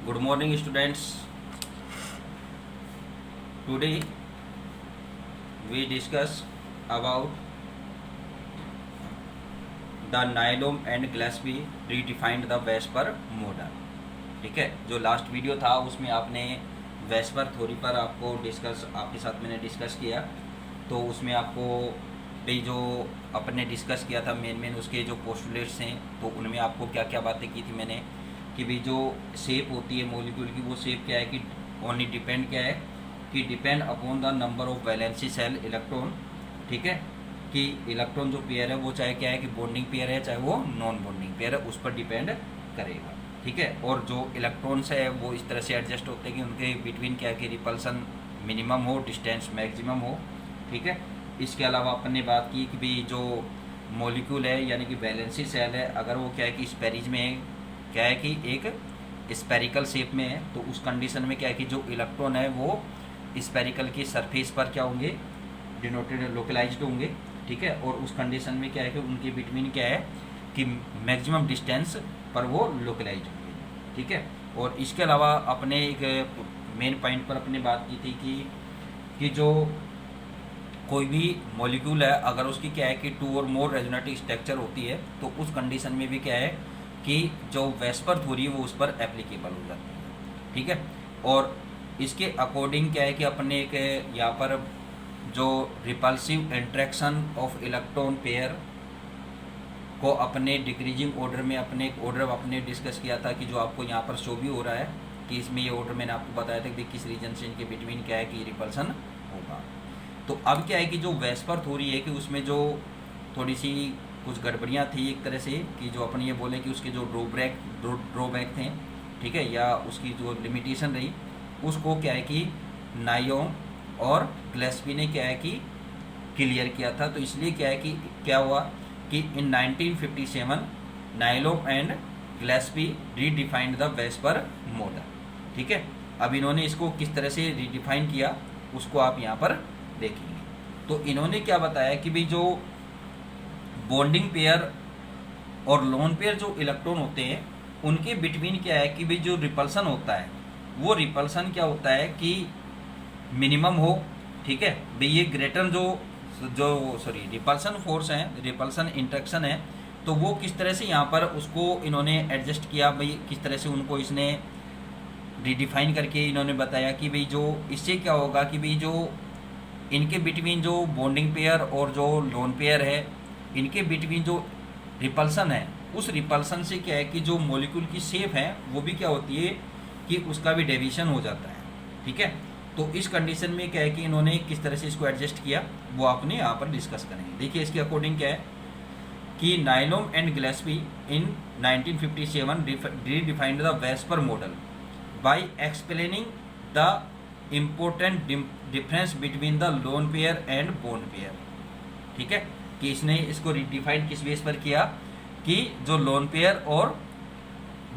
Good morning, students. Today we discuss about the Nylon and Gillespie redefined the Vesper model. ठीक है, जो last video था उसमें आपने वेस्पर थ्योरी पर आपको डिस्कस आपके साथ मैंने डिस्कस किया। तो उसमें आपको भी जो अपने डिस्कस किया था मेन उसके जो पोस्टुलेट्स हैं, तो उनमें आपको क्या क्या बातें की थी मैंने कि भी जो शेप होती है मॉलिक्यूल की, वो शेप क्या है कि ओनली डिपेंड क्या है कि depend upon the number of valency cell electron. ठीक है, कि इलेक्ट्रॉन जो पेयर है वो चाहे क्या है कि बॉन्डिंग पेयर है चाहे वो नॉन बॉन्डिंग पेयर है, उस पर डिपेंड करेगा। ठीक है, और जो इलेक्ट्रॉन्स है वो इस तरह से एडजस्ट होते हैं कि उनके बिटवीन क्या है कि रिपल्सन मिनिमम हो, डिस्टेंस मैक्सिमम हो। ठीक है, इसके अलावा अपन ने बात की कि भी जो मॉलिक्यूल है यानी कि वैलेंसी सेल है, अगर वो क्या है कि स्पेरिज में है, क्या है कि एक स्पेरिकल शेप में है, तो उस कंडीशन में क्या है कि जो इलेक्ट्रॉन है वो स्पेरिकल की सरफेस पर क्या होंगे, डिनोटेड लोकलाइज्ड होंगे। ठीक है, और उस कंडीशन में क्या है कि उनके बिटवीन क्या है कि मैक्सिमम डिस्टेंस पर वो लोकलाइज होंगे। ठीक है, और इसके अलावा अपने एक मेन पॉइंट पर अपने बात की थी कि जो कोई भी मॉलिक्यूल है अगर उसकी क्या है कि 2 और मोर रेजोनेटिव स्ट्रक्चर होती है, तो उस कंडीशन में भी क्या है कि जो वेस्पर थ्योरी वो उस पर एप्लीकेबल हो जाती है। ठीक है, और इसके अकॉर्डिंग क्या है कि अपने एक यहाँ पर जो repulsive interaction of electron pair को अपने डिक्रीजिंग ऑर्डर में अपने एक ऑर्डर अपने डिस्कस किया था कि जो आपको यहाँ पर शो भी हो रहा है कि इसमें ये ऑर्डर मैंने आपको बताया था कि किस रीजन से इनके बिटवीन क्या है कि रिपल्सन होगा। तो अब क्या है कि जो वेस्पर थ्योरी है कि उसमें जो थोड़ी सी कुछ गड़बड़ियाँ थी एक तरह से कि जो अपन ये बोले कि उसके जो ड्रॉबैक थे, ठीक है, या उसकी जो लिमिटेशन रही, उसको क्या है कि नायोम और ग्लेस्पी ने क्या है कि क्लियर किया था। तो इसलिए क्या है कि क्या हुआ कि in 1957 Nyholm and Gillespie redefined the VSEPR model. ठीक है, अब इन्होंने इसको किस तरह से रीडिफाइन किया उसको आप यहाँ पर देखेंगे। तो इन्होंने क्या बताया कि भाई जो बॉन्डिंग पेयर और लोन पेयर जो इलेक्ट्रॉन होते हैं उनके बिटवीन क्या है कि भाई जो रिपल्सन होता है वो रिपल्सन क्या होता है कि मिनिमम हो। ठीक है, भाई ये ग्रेटर रिपल्सन फोर्स है, रिपल्सन इंट्रैक्शन है, तो वो किस तरह से यहाँ पर उसको इन्होंने एडजस्ट किया, भाई किस तरह से उनको इसने रिडिफाइन करके इन्होंने बताया कि भाई जो इससे क्या होगा कि भाई जो इनके बिटवीन जो बॉन्डिंग पेयर और जो लोन पेयर है इनके बिटवीन जो रिपल्सन है, उस रिपल्सन से क्या है कि जो मॉलिक्यूल की शेप है वो भी क्या होती है कि उसका भी डेविएशन हो जाता है। ठीक है, तो इस कंडीशन में क्या है कि इन्होंने किस तरह से इसको एडजस्ट किया वो आपने यहाँ पर डिस्कस करेंगे। देखिए इसके अकॉर्डिंग क्या है कि Nyholm and Gillespie in 1957 redefined the VSEPR model by explaining the important difference between the lone pair and bond pair. ठीक है, कि इसने इसको रिडिफाइन किस बेस पर किया कि जो लोन पेयर और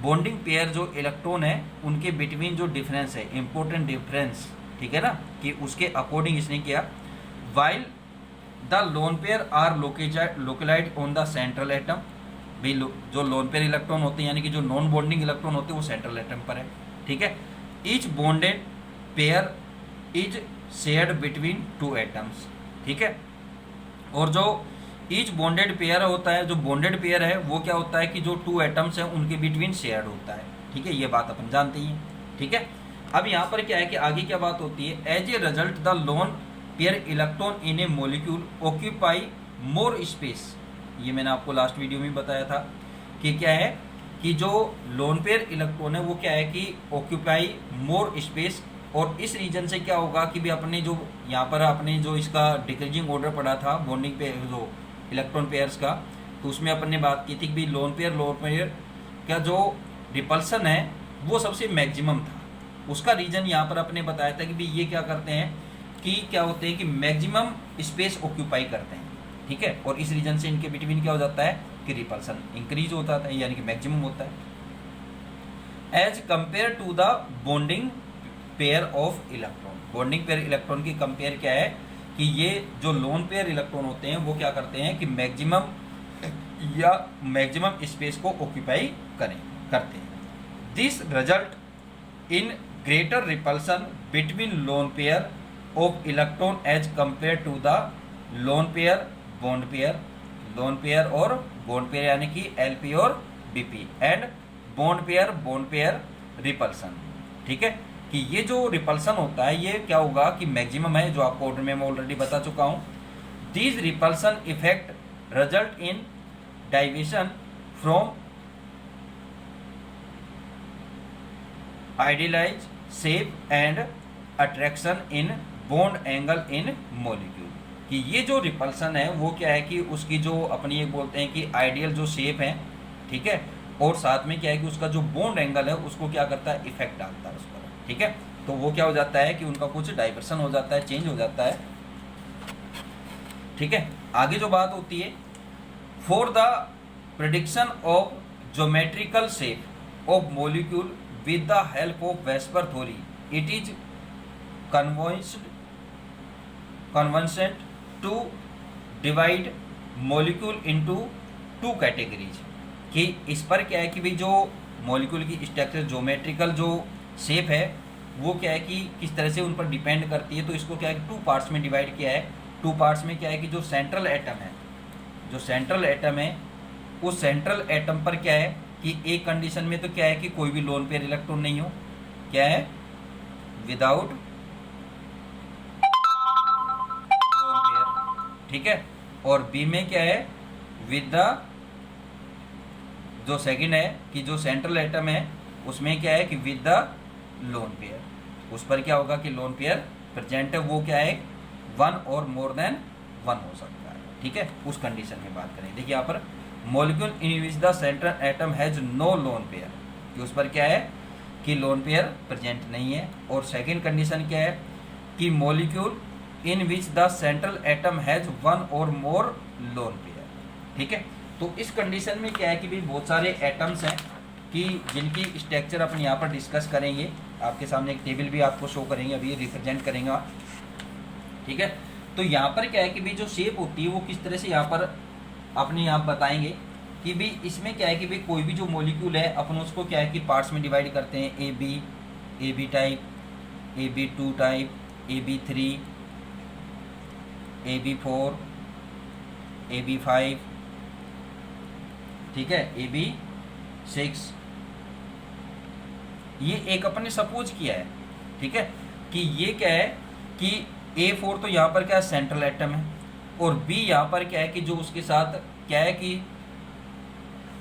बॉन्डिंग पेयर जो इलेक्ट्रॉन है उनके बिटवीन जो डिफरेंस है, इंपॉर्टेंट डिफरेंस, ठीक है ना, कि उसके अकॉर्डिंग इसने किया। While the lone pair are localised on the central atom, भाई जो लोन पेयर इलेक्ट्रॉन होते हैं यानी कि जो नॉन बॉन्डिंग इलेक्ट्रॉन होते हैं वो सेंट्रल एटम पर है। ठीक है, each bonded pair is shared between 2 atoms. ठीक है, और जो ईच बॉन्डेड पेयर होता है, जो बॉन्डेड पेयर है वो क्या होता है कि जो 2 एटम्स हैं उनके बिटवीन शेयर्ड होता है। ठीक है, ये बात अपन जानते ही हैं। ठीक है, अब यहाँ पर क्या है कि आगे क्या बात होती है, as a result the lone pair electron in a molecule occupy more space. ये मैंने आपको लास्ट वीडियो में बताया था कि क्या है कि जो लोन पेयर इलेक्ट्रॉन है वो क्या है कि ऑक्यूपाई मोर स्पेस, और इस रीजन से क्या होगा कि भी अपने जो यहाँ पर अपने जो इसका डिक्रीजिंग ऑर्डर पड़ा था बॉन्डिंग पे जो इलेक्ट्रॉन पेयर्स का, तो उसमें अपन ने बात की थी कि भी लोन पेयर का जो रिपल्सन है वो सबसे मैक्सिमम था। उसका रीजन यहाँ पर अपने बताया था कि भी ये क्या करते हैं कि क्या होते हैं कि मैक्सिमम स्पेस ऑक्यूपाई करते हैं। ठीक है, और इस रीजन से इनके बिटवीन क्या हो जाता है कि रिपल्सन इंक्रीज होता है यानी कि मैक्सिमम होता है as compare to the bonding pair of electron. Bonding pair electron की कंपेयर क्या है कि ये जो लोन पेयर इलेक्ट्रॉन होते हैं वो क्या करते हैं कि मैक्सिमम स्पेस को ऑक्यूपाई करते हैं। This result in greater repulsion between lone pair of electron as compare to the lone pair bond pair, lone pair और बॉन्ड पेयर यानी कि एलपी और BP, and bond pair repulsion. ठीक है, कि ये जो रिपल्सन होता है ये क्या होगा कि मैक्सिमम है, जो आपको ऑर्डर में मैं ऑलरेडी बता चुका हूं। These repulsion effect result in deviation from idealise shape and attraction in bond angle in molecule. कि ये जो रिपल्सन है वो क्या है कि उसकी जो अपनी एक बोलते हैं कि आइडियल जो शेप है, ठीक है, और साथ में क्या है कि उसका जो बॉन्ड एंगल है उसको क्या करता है, इफेक्ट डालता है उस पर। ठीक है, तो वो क्या हो जाता है कि उनका कुछ डाइवर्सन हो जाता है, चेंज हो जाता है। ठीक है, आगे जो बात होती है, for the prediction of geometrical shape of molecule with the help of VSEPR theory it is convenient to divide molecule into two categories. कि इस पर क्या है कि भाई जो मॉलिक्यूल की स्ट्रक्चर ज्योमेट्रिकल जो शेप है वो क्या है कि किस तरह से उन पर डिपेंड करती है, तो इसको क्या है कि टू पार्ट्स में डिवाइड किया है। टू पार्ट्स में क्या है कि जो सेंट्रल एटम है, जो सेंट्रल एटम है उस सेंट्रल एटम पर क्या है कि एक कंडीशन में तो क्या है कि कोई भी लोन पेयर इलेक्ट्रॉन नहीं हो, क्या है, विदाउट लोन पेयर। ठीक है, और बी में क्या है, विद द जो सेकंड है कि जो सेंट्रल एटम है उसमें क्या है कि विद द लोन पेयर, उस पर क्या होगा कि लोन पेयर प्रेजेंट है, वो क्या है, वन और मोर देन वन हो सकता है। ठीक है, उस कंडीशन में बात करें, देखिए यहाँ पर molecule in which the central atom has no lone pair, कि उस पर क्या है कि लोन पेयर प्रेजेंट नहीं है। और सेकंड कंडीशन क्या है कि molecule in which the central atom has one और मोर लोन पेयर। ठीक है, तो इस कंडीशन में क्या है कि भाई बहुत सारे एटम्स हैं कि जिनकी स्ट्रक्चर अपन यहाँ पर डिस्कस करेंगे, आपके सामने एक टेबल भी आपको शो करेंगे, अभी रिप्रेजेंट करेंगे। ठीक है, तो यहाँ पर क्या है कि भाई जो शेप होती है वो किस तरह से यहाँ पर अपने यहाँ बताएंगे कि भाई इसमें क्या है कि भाई कोई भी जो मॉलिक्यूल है अपन उसको क्या है कि पार्ट्स में डिवाइड करते हैं, A B type, AB2 type, AB3, AB4, AB5, ठीक है, AB6, ये एक अपन ने सपोज किया है। ठीक है, कि ये क्या है कि A4 तो यहाँ पर क्या है सेंट्रल एटम है, और B यहाँ पर क्या है कि जो उसके साथ क्या है कि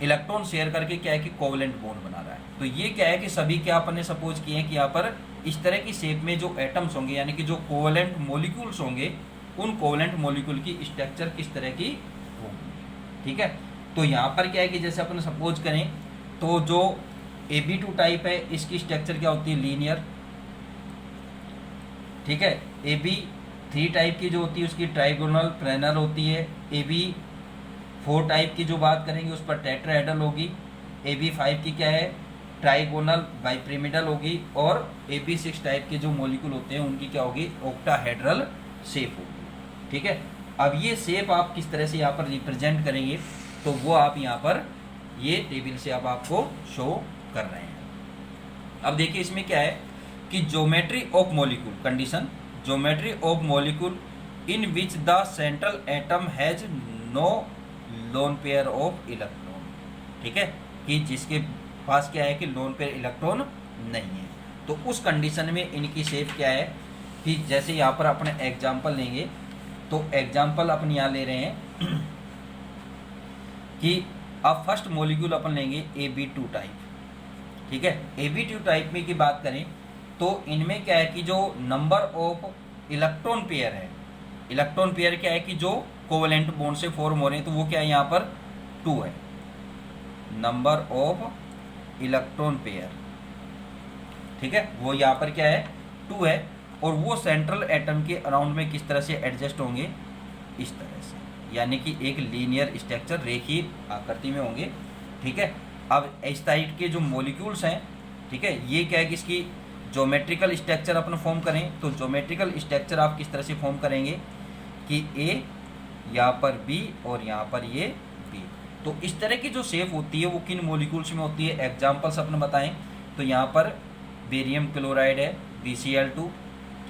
इलेक्ट्रॉन शेयर करके क्या है कि कोवेलेंट बॉन्ड बना रहा है। तो ये क्या है कि सभी क्या अपन ने सपोज किए हैं कि यहाँ पर इस तरह की शेप में जो एटम्स होंगे यानी कि जो कोवेलेंट मॉलिक्यूल्स होंगे, उन कोवेलेंट मॉलिक्यूल की स्ट्रक्चर किस तरह की होगी। ठीक है, तो यहाँ पर क्या है कि जैसे अपन सपोज करें तो जो AB2 टाइप है इसकी स्ट्रक्चर क्या होती है, लीनियर। ठीक है, AB3 टाइप की जो होती है उसकी ट्राइगोनल प्लेनर होती है। AB4 टाइप की जो बात करेंगे उस पर टेट्राहेड्रल होगी। AB5 की क्या है, ट्राइगोनल बाइपिरामिडल होगी। और AB6 टाइप के जो मॉलिक्यूल होते हैं उनकी क्या होगी, ऑक्टाहेड्रल शेप होगी। ठीक है, अब ये शेप आप किस तरह से यहाँ पर रिप्रेजेंट करेंगे तो वो आप यहाँ पर ये टेबल से अब आपको शो कर रहे हैं। अब देखिए इसमें क्या है कि geometry of molecule condition, geometry of molecule in which the central atom has no lone pair of electron. ठीक है, कि जिसके पास क्या है कि लोन पेयर इलेक्ट्रॉन नहीं है, तो उस कंडीशन में इनकी शेप क्या है कि जैसे यहाँ पर अपने एग्जाम्पल लेंगे, तो एग्जाम्पल अपन यहाँ ले रहे हैं कि अब फर्स्ट मॉलिक्यूल अपन लेंगे AB2 टाइप। ठीक है, AB2 टाइप में की बात करें तो इनमें क्या है कि जो नंबर ऑफ इलेक्ट्रॉन पेयर है, इलेक्ट्रॉन पेयर क्या है कि जो कोवेलेंट बॉन्ड से फॉर्म हो रहे हैं, तो वो क्या है यहाँ पर 2 है, नंबर ऑफ इलेक्ट्रॉन पेयर। ठीक है, वो यहाँ पर क्या है 2 है, और वो सेंट्रल एटम के अराउंड में किस तरह से एडजस्ट होंगे, इस तरह से, यानी कि एक लीनियर स्ट्रक्चर रेखीय आकृति में होंगे। ठीक है, अब इस टाइप के जो मॉलिक्यूल्स हैं, ठीक है, ये क्या है कि इसकी ज्योमेट्रिकल स्ट्रक्चर अपन फॉर्म करें, तो ज्योमेट्रिकल स्ट्रक्चर आप किस तरह से फॉर्म करेंगे कि A यहाँ पर B और यहाँ पर ये B। तो इस तरह की जो शेप होती है वो किन मॉलिक्यूल्स में होती है, एग्जाम्पल्स अपन बताएं तो यहाँ पर बेरियम क्लोराइड है BCl2,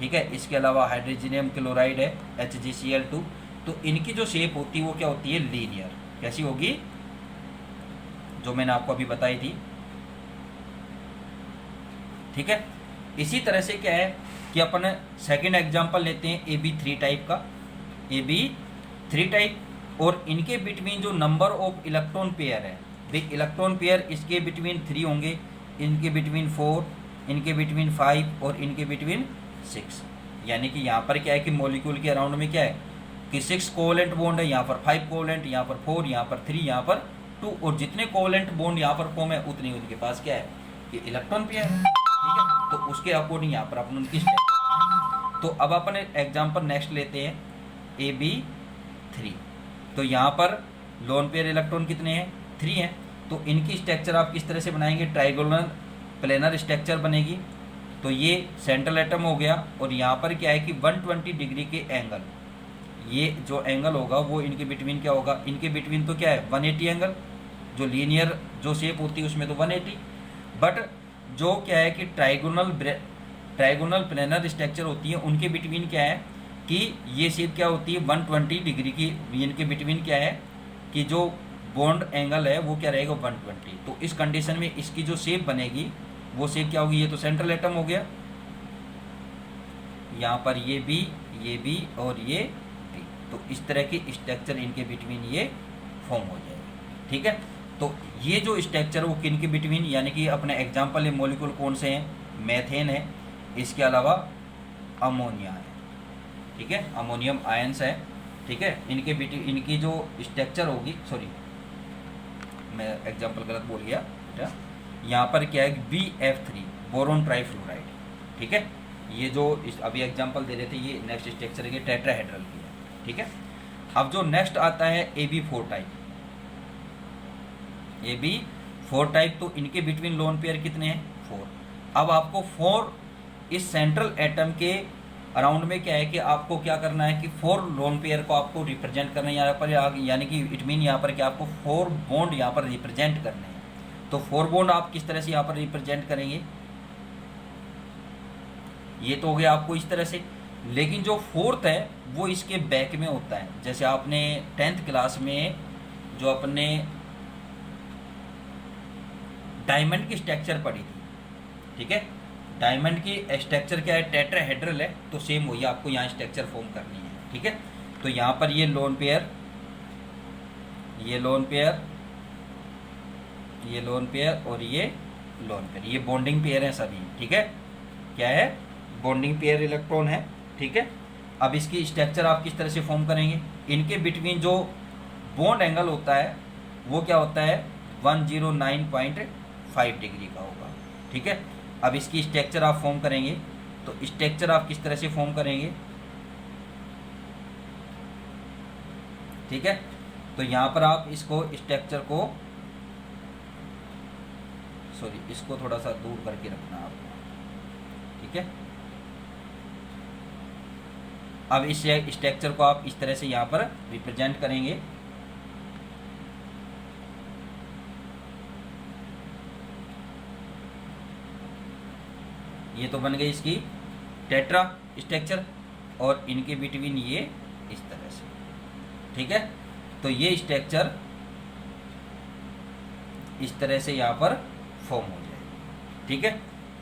ठीक है। इसके अलावा हाइड्रोजनियम क्लोराइड है HgCl2। तो इनकी जो शेप होती है वो क्या होती है, लीनियर। कैसी होगी, जो मैंने आपको अभी बताई थी, ठीक है। इसी तरह से क्या है कि अपन सेकंड एग्जांपल लेते हैं AB3 टाइप का, AB3 टाइप, और इनके बिटवीन जो नंबर ऑफ इलेक्ट्रॉन पेयर है, देख इलेक्ट्रॉन पेयर इसके बिटवीन 3 होंगे, इनके बिटवीन 4, इनके बिटवीन 5 और इनके बिटवीन 6। यानी कि यहाँ पर क्या है कि मॉलिक्यूल के अराउंड में क्या है कि 6 कोवेलेंट बॉन्ड है, यहाँ पर 5 कोवेलेंट, यहाँ पर 4, यहाँ पर 3, यहाँ पर 2, और जितने कोवेलेंट बॉन्ड यहाँ पर फॉर्म है उतनी उनके पास क्या है कि इलेक्ट्रॉन पेयर है, ठीक है। तो उसके अकॉर्डिंग यहाँ पर अपन उनकी स्ट्रक्चर। तो अब अपन एग्जाम्पल नेक्स्ट लेते हैं AB3। तो यहाँ पर लोन पेयर इलेक्ट्रॉन कितने हैं, 3 हैं। तो इनकी स्ट्रक्चर आप किस तरह से बनाएंगे, ट्राइगोनल प्लेनर स्ट्रक्चर बनेगी। तो ये सेंट्रल एटम हो गया, और यहाँ पर क्या है कि 120 डिग्री के एंगल, ये जो एंगल होगा वो इनके बिटवीन क्या होगा, इनके बिटवीन तो क्या है 180 एंगल, जो लीनियर जो शेप होती है उसमें तो 180, बट जो क्या है कि ट्राइगोनल प्लेनर स्ट्रक्चर होती है उनके बिटवीन क्या है कि ये शेप क्या होती है 120 डिग्री की, इनके बिटवीन क्या है कि जो बॉन्ड एंगल है वो क्या रहेगा 120। तो इस कंडीशन में इसकी जो शेप बनेगी वो शेप क्या होगी, ये तो सेंट्रल एटम हो गया, यहाँ पर ये भी और ये भी। तो इस तरह की स्ट्रक्चर इनके बिटवीन ये फॉर्म हो जाएगी, ठीक है। तो ये जो स्ट्रक्चर वो किन के बिटवीन, यानी कि अपने एग्जाम्पल मॉलिक्यूल कौन से हैं, मेथेन है, इसके अलावा अमोनिया है, ठीक है, अमोनियम आयंस है, ठीक है। इनकी जो स्ट्रक्चर होगी, सॉरी मैं एग्जाम्पल गलत बोल गया, यहाँ पर क्या है BF3 बोरोन ट्राइफ्लोराइड, ठीक है। ये जो अभी एग्जाम्पल दे रहे थे ये नेक्स्ट स्ट्रक्चर के टेट्राहेड्रल की है, ठीक है। अब जो नेक्स्ट आता है AB4 टाइप, AB4 टाइप, तो इनके बिटवीन लोन पेयर कितने हैं, 4। अब आपको 4 इस सेंट्रल एटम के अराउंड में क्या है कि आपको क्या करना है कि 4 लोन पेयर को आपको रिप्रेजेंट करना है यहाँ पर, यानी कि इट मीन यहाँ पर कि आपको 4 बॉन्ड यहाँ पर रिप्रेजेंट करने हैं। तो 4 बॉन्ड आप किस तरह से यहाँ पर रिप्रेजेंट करेंगे, ये तो हो गया आपको इस तरह से। लेकिन जो 4th है वो इसके बैक में होता है, जैसे आपने 10th क्लास में जो अपने डायमंड की स्ट्रक्चर पढ़ी थी, ठीक है, डायमंड की स्ट्रक्चर क्या है टेट्राहेड्रल है, तो सेम वही आपको यहाँ स्ट्रक्चर फॉर्म करनी है, ठीक है। तो यहाँ पर ये लोन पेयर, ये लोन पेयर, ये लोन पेयर और ये लोन पेयर, ये बॉन्डिंग पेयर है सभी, ठीक है, क्या है बॉन्डिंग पेयर इलेक्ट्रॉन है, ठीक है। अब इसकी स्ट्रक्चर आप किस तरह से फॉर्म करेंगे, इनके बिटवीन जो बॉन्ड एंगल होता है वो क्या होता है 109.5 डिग्री का होगा, ठीक है। अब इसकी स्ट्रक्चर आप फॉर्म करेंगे, तो स्ट्रक्चर आप किस तरह से फॉर्म करेंगे, ठीक है। तो यहाँ पर आप इसको स्ट्रक्चर को, सॉरी इसको थोड़ा सा दूर करके रखना आपको, ठीक है। अब इस स्ट्रक्चर को आप इस तरह से यहाँ पर रिप्रेजेंट करेंगे, ये तो बन गई इसकी टेट्रा स्ट्रक्चर, और इनके बिटवीन ये इस तरह से, ठीक है। तो ये स्ट्रक्चर इस तरह से यहाँ पर फॉर्म हो जाएगा, ठीक है।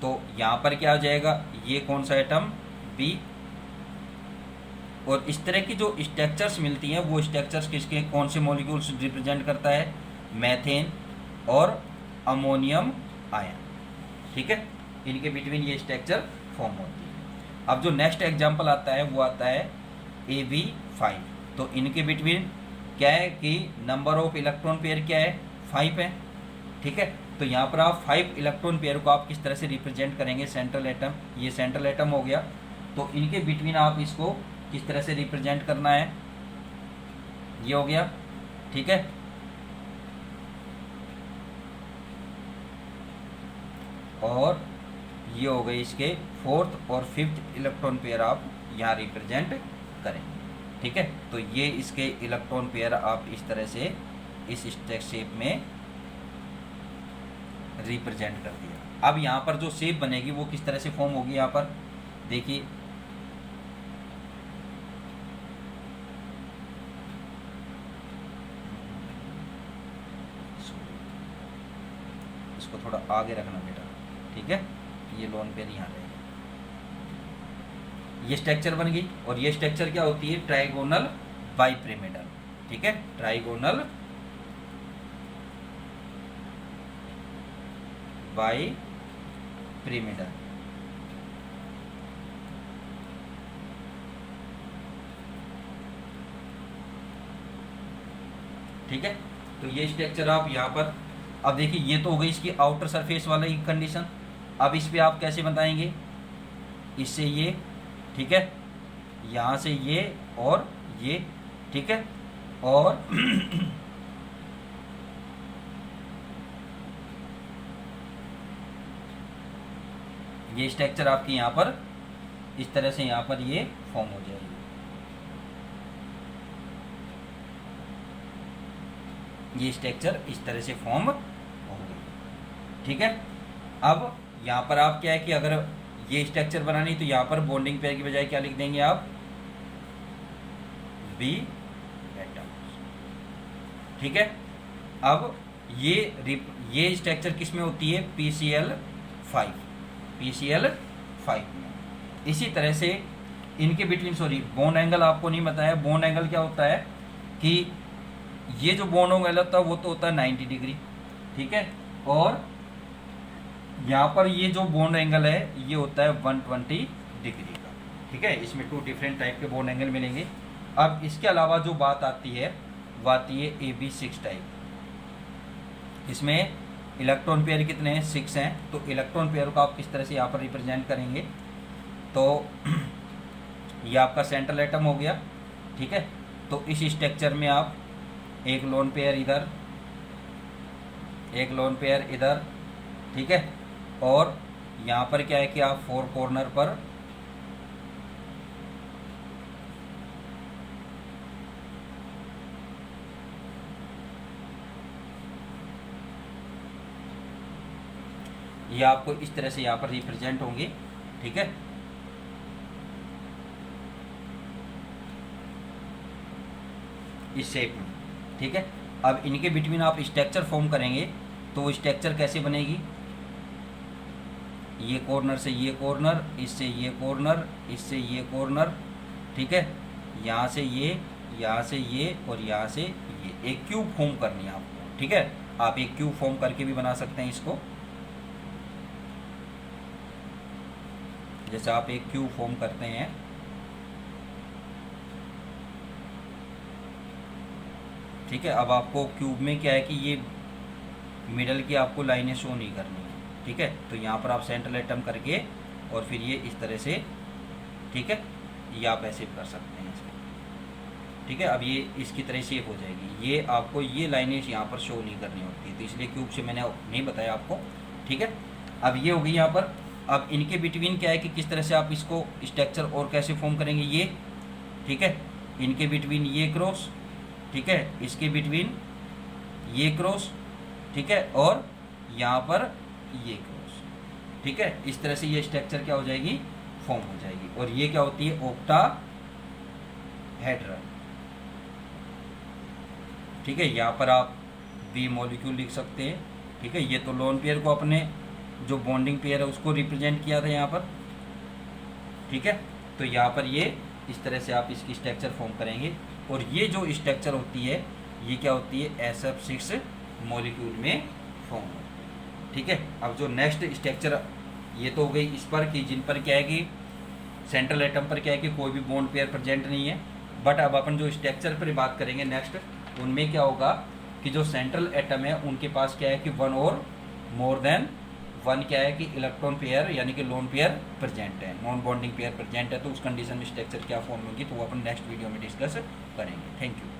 तो यहाँ पर क्या आ जाएगा, ये कौन सा एटम B, और इस तरह की जो स्ट्रक्चर्स मिलती हैं वो स्ट्रक्चर्स किसके, कौन से मॉलिक्यूल्स रिप्रेजेंट करता है, मेथेन और अमोनियम आयन, ठीक है। इनके बिटवीन ये स्ट्रक्चर फॉर्म होती है। अब जो नेक्स्ट एग्जांपल आता है वो आता है AB5। तो इनके बिटवीन क्या है कि नंबर ऑफ इलेक्ट्रॉन पेयर क्या है 5 है, ठीक है। तो यहाँ पर आप 5 इलेक्ट्रॉन पेयर को आप किस तरह से रिप्रेजेंट करेंगे, सेंट्रल एटम, ये सेंट्रल एटम हो गया। तो इनके बिटवीन आप इसको किस तरह से रिप्रेजेंट करना है, ये हो गया, ठीक है। और ये हो गई इसके 4th और 5th इलेक्ट्रॉन पेयर आप यहाँ रिप्रेजेंट करेंगे, ठीक है। तो ये इसके इलेक्ट्रॉन पेयर आप इस तरह से इस स्टेक शेप में रिप्रेजेंट कर दिया। अब यहाँ पर जो शेप बनेगी वो किस तरह से फॉर्म होगी, यहाँ पर देखिए इसको थोड़ा आगे रखना बेटा, ठीक है, ये लोन पेयर यहाँ रहेगा। ये स्ट्रक्चर बन गई, और ये स्ट्रक्चर क्या होती है, ट्राइगोनल बाइपिरामिडल, ठीक है, ट्राइगोनल बाइपिरामिडल। ठीक है, तो ये स्ट्रक्चर आप यहाँ पर, अब देखिए ये तो हो गई इसकी आउटर सरफेस वाला ही कंडीशन। अब इस पे आप कैसे बताएंगे, इससे ये, ठीक है, यहाँ से ये और ये, ठीक है, और ये स्ट्रक्चर आपकी यहाँ पर इस तरह से यहाँ पर ये फॉर्म हो जाएगी। ये स्ट्रक्चर इस तरह से फॉर्म हो गई, ठीक है। अब यहाँ पर आप क्या है कि अगर ये स्ट्रक्चर बनानी तो यहाँ पर बॉन्डिंग पेयर की बजाय क्या लिख देंगे आप, बी एटम्स, ठीक है। अब ये स्ट्रक्चर किस में होती है, PCl5 में। इसी तरह से इनके बिटवीन, सॉरी बॉन्ड एंगल आपको नहीं बताया, बॉन्ड एंगल क्या होता है कि ये जो बॉन्ड एंगल होता है वो तो होता है 90 डिग्री, ठीक है, और यहाँ पर ये जो बॉन्ड एंगल है ये होता है 120 डिग्री का, ठीक है। इसमें 2 डिफरेंट टाइप के बॉन्ड एंगल मिलेंगे। अब इसके अलावा जो बात आती है वो आती है AB6 टाइप। इसमें इलेक्ट्रॉन पेयर कितने हैं, 6 हैं। तो इलेक्ट्रॉन पेयर को आप किस तरह से यहाँ पर रिप्रेजेंट करेंगे, तो ये आपका सेंट्रल एटम हो गया, ठीक है। तो इस स्ट्रक्चर में आप एक लोन पेयर इधर, एक लोन पेयर इधर, ठीक है, और यहाँ पर क्या है कि आप 4 कॉर्नर पर ये आपको इस तरह से यहाँ पर रिप्रेजेंट होंगे, ठीक है। इस शेप में, ठीक है। अब इनके बिटवीन आप स्ट्रक्चर फॉर्म करेंगे तो स्ट्रक्चर कैसे बनेगी, ये कॉर्नर से ये कॉर्नर, इससे ये कॉर्नर, इससे ये कॉर्नर, ठीक है, यहाँ से ये, यहाँ से ये, और यहाँ से ये, एक क्यूब फॉर्म करनी है आपको, ठीक है। आप एक क्यूब फॉर्म करके भी बना सकते हैं इसको, जैसे आप एक क्यूब फॉर्म करते हैं, ठीक है। अब आपको क्यूब में क्या है कि ये मिडल की आपको लाइनें शो नहीं करनी है, ठीक है। तो यहाँ पर आप सेंट्रल एटम करके और फिर ये इस तरह से, ठीक है, ये आप ऐसे कर सकते हैं इसमें, ठीक है। अब ये इसकी तरह शेप हो जाएगी। ये आपको ये लाइनें यहाँ पर शो नहीं करनी होती, तो इसलिए क्यूब से मैंने नहीं बताया आपको, ठीक है। अब ये हो गई यहाँ पर। अब इनके बिटवीन क्या है कि किस तरह से आप इसको स्ट्रक्चर और कैसे फॉर्म करेंगे, ये, ठीक है, इनके बिटवीन ये क्रॉस, ठीक है, इसके बिटवीन ये क्रॉस, ठीक है, और यहाँ पर ये क्रॉस, ठीक है। इस तरह से ये स्ट्रक्चर क्या हो जाएगी, फॉर्म हो जाएगी। और ये क्या होती है, ऑक्टाहेड्रल, ठीक है। यहाँ पर आप बी मॉलिक्यूल लिख सकते हैं, ठीक है। ये तो लोन पेयर को अपने जो बॉन्डिंग पेयर है उसको रिप्रेजेंट किया था यहाँ पर, ठीक है। तो यहाँ पर ये इस तरह से आप इसकी स्ट्रक्चर फॉर्म करेंगे। और ये जो स्ट्रक्चर होती है ये क्या होती है, SF6 मॉलिक्यूल में फॉर्म होती है, ठीक है। अब जो नेक्स्ट स्ट्रक्चर, ये तो हो गई इस पर कि जिन पर क्या है कि सेंट्रल एटम पर क्या है कि कोई भी बॉन्ड पेयर प्रेजेंट नहीं है। बट अब अपन जो स्ट्रक्चर पर बात करेंगे नेक्स्ट, उनमें क्या होगा कि जो सेंट्रल एटम है उनके पास क्या है कि 1 और मोर देन 1 क्या है कि इलेक्ट्रॉन पेयर यानी कि लोन पेयर प्रेजेंट है, नॉन बॉन्डिंग पेयर प्रेजेंट है। तो उस कंडीशन में स्ट्रक्चर क्या फॉर्म होगी तो वो अपन नेक्स्ट वीडियो में डिस्कस करेंगे। Thank you.